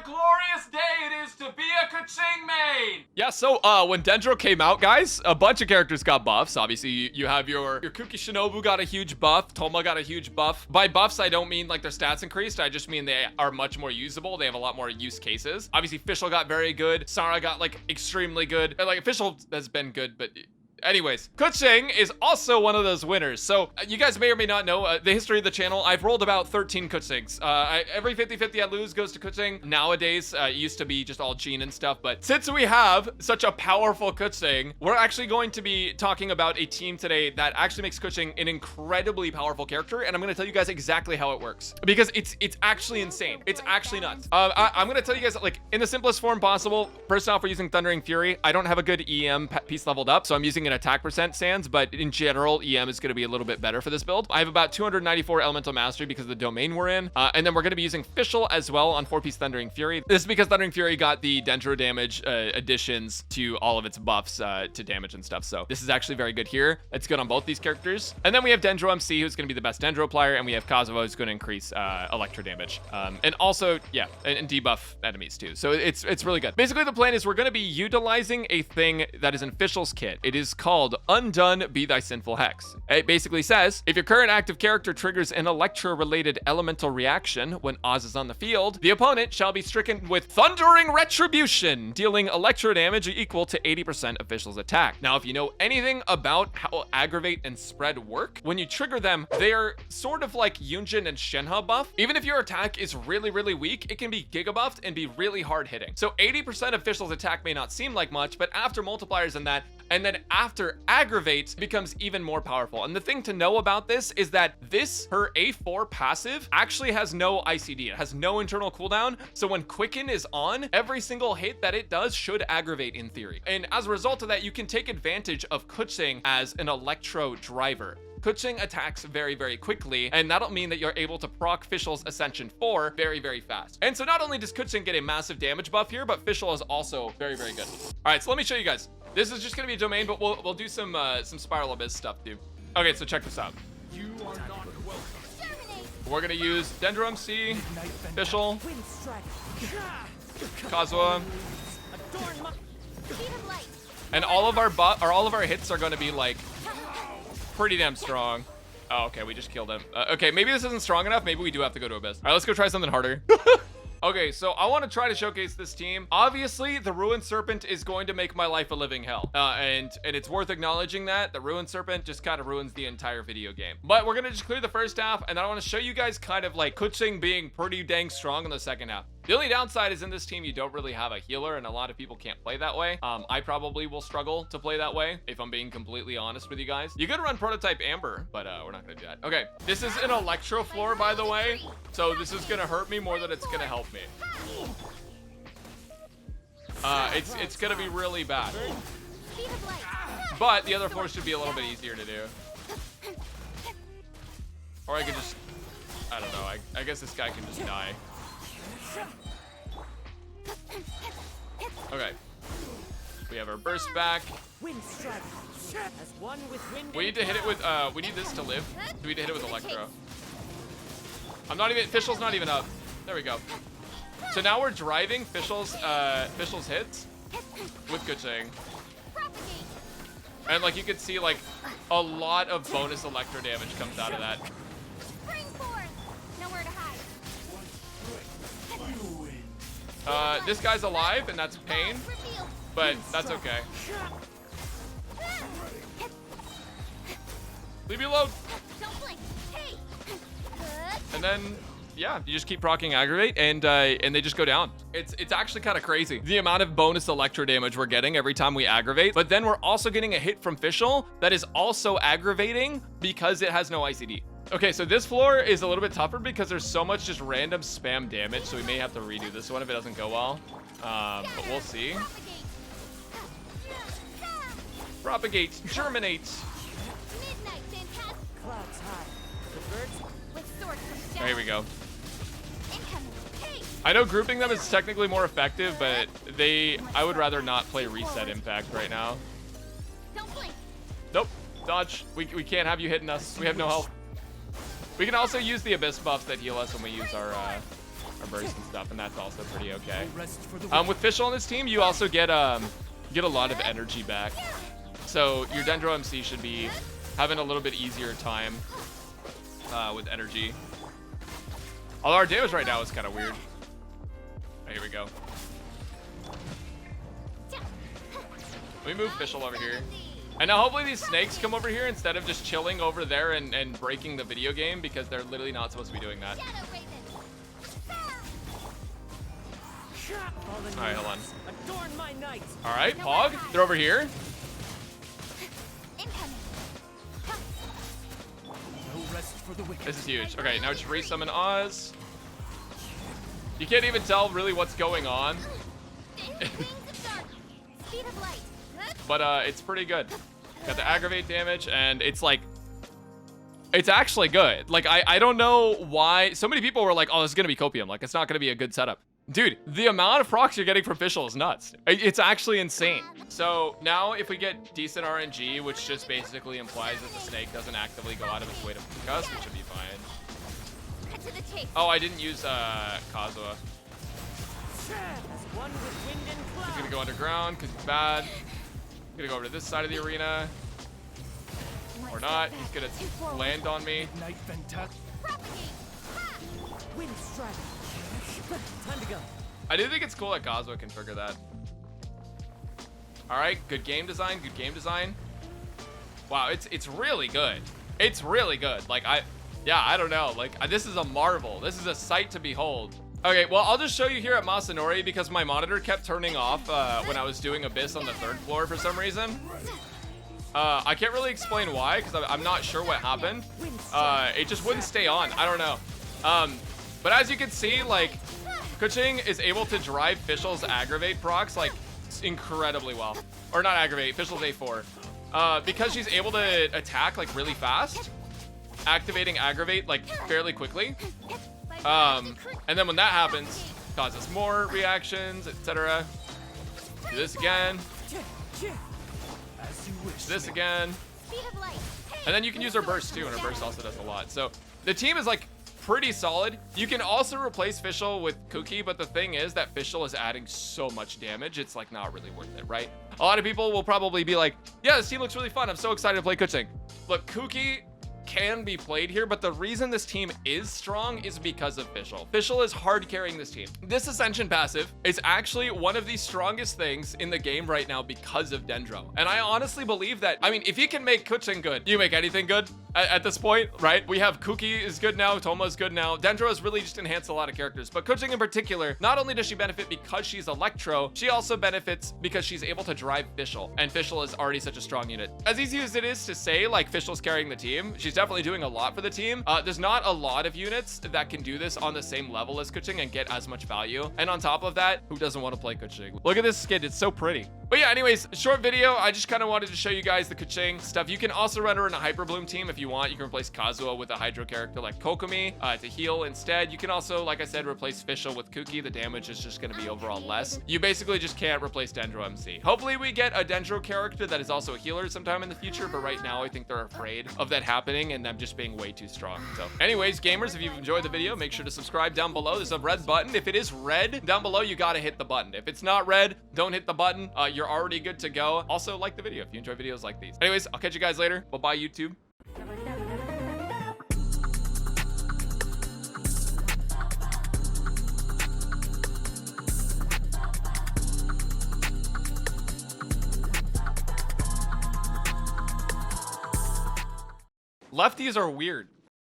a glorious day it is to be a KEQING main! Yeah, so when DENDRO came out, guys, a bunch of characters got buffs. Obviously, you have your Kuki Shinobu got a huge buff. Toma got a huge buff. By buffs, I don't mean like their stats increased. I just mean they are much more usable. They have a lot more use cases. Obviously, Fischl got very good. Sarah got like extremely good. Like Fischl has been good, but anyways, KEQING is also one of those winners. So you guys may or may not know the history of the channel. I've rolled about 13 KEQINGs. Every 50-50 I lose goes to KEQING. Nowadays, it used to be just all Gene and stuff. But since we have such a powerful KEQING, we're actually going to be talking about a team today that actually makes KEQING an incredibly powerful character. And I'm going to tell you guys exactly how it works. Because it's actually insane. It's actually nuts. I'm going to tell you guys, like, in the simplest form possible. First off, we're using Thundering Fury. I don't have a good EM piece leveled up, so I'm using an attack percent sans, but in general, EM is going to be a little bit better for this build. I have about 294 elemental mastery because of the domain we're in, and then we're going to be using Fischl as well on 4-piece Thundering Fury. This is because Thundering Fury got the DENDRO damage additions to all of its buffs to damage and stuff, so this is actually very good here. It's good on both these characters. And then we have DENDRO MC, who's going to be the best DENDRO player, and we have Kazuo, who's going to increase electro damage, and also, yeah, and debuff enemies too. So it's really good. Basically, the plan is we're going to be utilizing a thing that is in Fischl's kit. It is called Undone Be Thy Sinful Hex. It basically says, if your current active character triggers an Electro-related elemental reaction when Oz is on the field, the opponent shall be stricken with Thundering Retribution, dealing Electro damage equal to 80% of Fischl's attack. Now, if you know anything about how Aggravate and Spread work, when you trigger them, they are sort of like Yunjin and Shenhe buff. Even if your attack is really, really weak, it can be giga buffed and be really hard hitting. So 80% of Fischl's attack may not seem like much, but after multipliers in that, and then after Aggravate becomes even more powerful. And the thing to know about this is that her A4 passive actually has no ICD. It has no internal cooldown. So when Quicken is on, every single hit that it does should aggravate in theory. And as a result of that, you can take advantage of KEQING as an electro driver. KEQING attacks very, very quickly, and that'll mean that you're able to proc Fischl's Ascension 4 very, very fast. And so not only does KEQING get a massive damage buff here, but Fischl is also very, very good. All right, so let me show you guys. This is just gonna be a domain, but we'll do some Spiral Abyss stuff too. Okay, so check this out. You are not welcome. We're gonna use DENDRO MC, Fischl, Kazuo, and all of our hits are gonna be like pretty damn strong. Oh, okay, we just killed him. Okay, maybe this isn't strong enough. Maybe we do have to go to Abyss. All right, let's go try something harder. Okay, so I want to try to showcase this team. Obviously, the Ruined Serpent is going to make my life a living hell. And it's worth acknowledging that the Ruined Serpent just kind of ruins the entire video game. But we're going to just clear the first half, and I want to show you guys kind of like KEQING being pretty dang strong in the second half. The only downside is in this team, you don't really have a healer, and a lot of people can't play that way. I probably will struggle to play that way, if I'm being completely honest with you guys. You could run Prototype Amber, but we're not gonna do that. Okay, this is an Electro floor, by the way, so this is gonna hurt me more than it's gonna help me. It's gonna be really bad. But the other floors should be a little bit easier to do. Or I could just, I don't know, I guess this guy can just die. Okay. We have our burst back. We need to hit it with, we need this to live. We need to hit it with Electro. Fischl's not even up. There we go. So now we're driving Fischl's hits with KEQING. And like you can see, like a lot of bonus Electro damage comes out of that. This guy's alive, and that's pain, but that's okay. Leave me alone. And then, yeah, you just keep proccing Aggravate, and they just go down. It's actually kind of crazy, the amount of bonus Electro damage we're getting every time we Aggravate. But then we're also getting a hit from Fischl that is also aggravating because it has no ICD. Okay, so this floor is a little bit tougher because there's so much just random spam damage, so we may have to redo this one if it doesn't go well. But we'll see. Propagate, germinate. There we go. I know grouping them is technically more effective, but I would rather not play Reset Impact right now. Nope, dodge. We can't have you hitting us. We have no health. We can also use the Abyss buffs that heal us when we use our our burst and stuff, and that's also pretty okay. Rest for the With Fischl on this team, you also get a lot of energy back. So your Dendro MC should be having a little bit easier time with energy. Although our damage right now is kind of weird. Oh, here we go. Let me move Fischl over here. And now hopefully these snakes come over here instead of just chilling over there and breaking the video game, because they're literally not supposed to be doing that. Alright, hold on. adorn my night. Alright, Pog, they're over here. No rest for the wicked. This is huge. Okay, now just resummon Oz. You can't even tell really what's going on. But it's pretty good. Got the aggravate damage, and it's like, it's actually good. Like, I don't know why so many people were like, oh, this is gonna be copium. Like, it's not gonna be a good setup. Dude, the amount of procs you're getting from Fischl is nuts. It's actually insane. So now if we get decent RNG, which just basically implies that the snake doesn't actively go out of its way to pick us, we should be fine. Oh, I didn't use Kazuha. He's gonna go underground because he's bad. He's gonna go over to this side of the arena. Or not. He's gonna land on me. Night fantastic. Wind strike. Time to go. I do think it's cool that Kazuha can trigger that. Alright, good game design, good game design. Wow, it's really good. It's really good. Like, I don't know. Like, this is a marvel. This is a sight to behold. Okay, well, I'll just show you here at Masanori because my monitor kept turning off when I was doing Abyss on the 3rd floor for some reason. I can't really explain why because I'm not sure what happened. It just wouldn't stay on. I don't know. But as you can see, like, KEQING is able to drive Fischl's aggravate procs like incredibly well. Or not aggravate, Fischl's A4. Because she's able to attack like really fast, activating aggravate like fairly quickly. And then when that happens, causes more reactions, etc. Do this again. As you wish. This again. And then you can use her burst too, and her burst also does a lot. So the team is like pretty solid. You can also replace Fischl with Kuki, but the thing is that Fischl is adding so much damage, it's like not really worth it, right? A lot of people will probably be like, yeah, this team looks really fun. I'm so excited to play KEQING. Look, Kuki can be played here, but the reason this team is strong is because of Fischl. Fischl is hard carrying this team. This Ascension passive is actually one of the strongest things in the game right now because of Dendro. And I honestly believe that, I mean, if you can make KEQING good, you make anything good at this point, right? We have Kuki is good now, Toma is good now. Dendro has really just enhanced a lot of characters, but KEQING in particular, not only does she benefit because she's Electro, she also benefits because she's able to drive Fischl, and Fischl is already such a strong unit. As easy as it is to say, like, Fischl's carrying the team, she's definitely doing a lot for the team. There's not a lot of units that can do this on the same level as KEQING and get as much value. And on top of that, who doesn't want to play KEQING? Look at this skin, it's so pretty. But yeah, anyways, short video. I just kind of wanted to show you guys the KEQING stuff. You can also run her in a Hyper Bloom team if you want. You can replace Kazuha with a Hydro character like Kokomi to heal instead. You can also, like I said, replace Fischl with Kuki. The damage is just going to be overall less. You basically just can't replace Dendro MC. Hopefully we get a Dendro character that is also a healer sometime in the future, but right now I think they're afraid of that happening and them just being way too strong. So anyways, gamers, if you've enjoyed the video, make sure to subscribe down below. There's a red button. If it is red down below, you got to hit the button. If it's not red, don't hit the button. You're already good to go. Also, like the video if you enjoy videos like these. Anyways, I'll catch you guys later. Bye-bye, YouTube. Lefties are weird.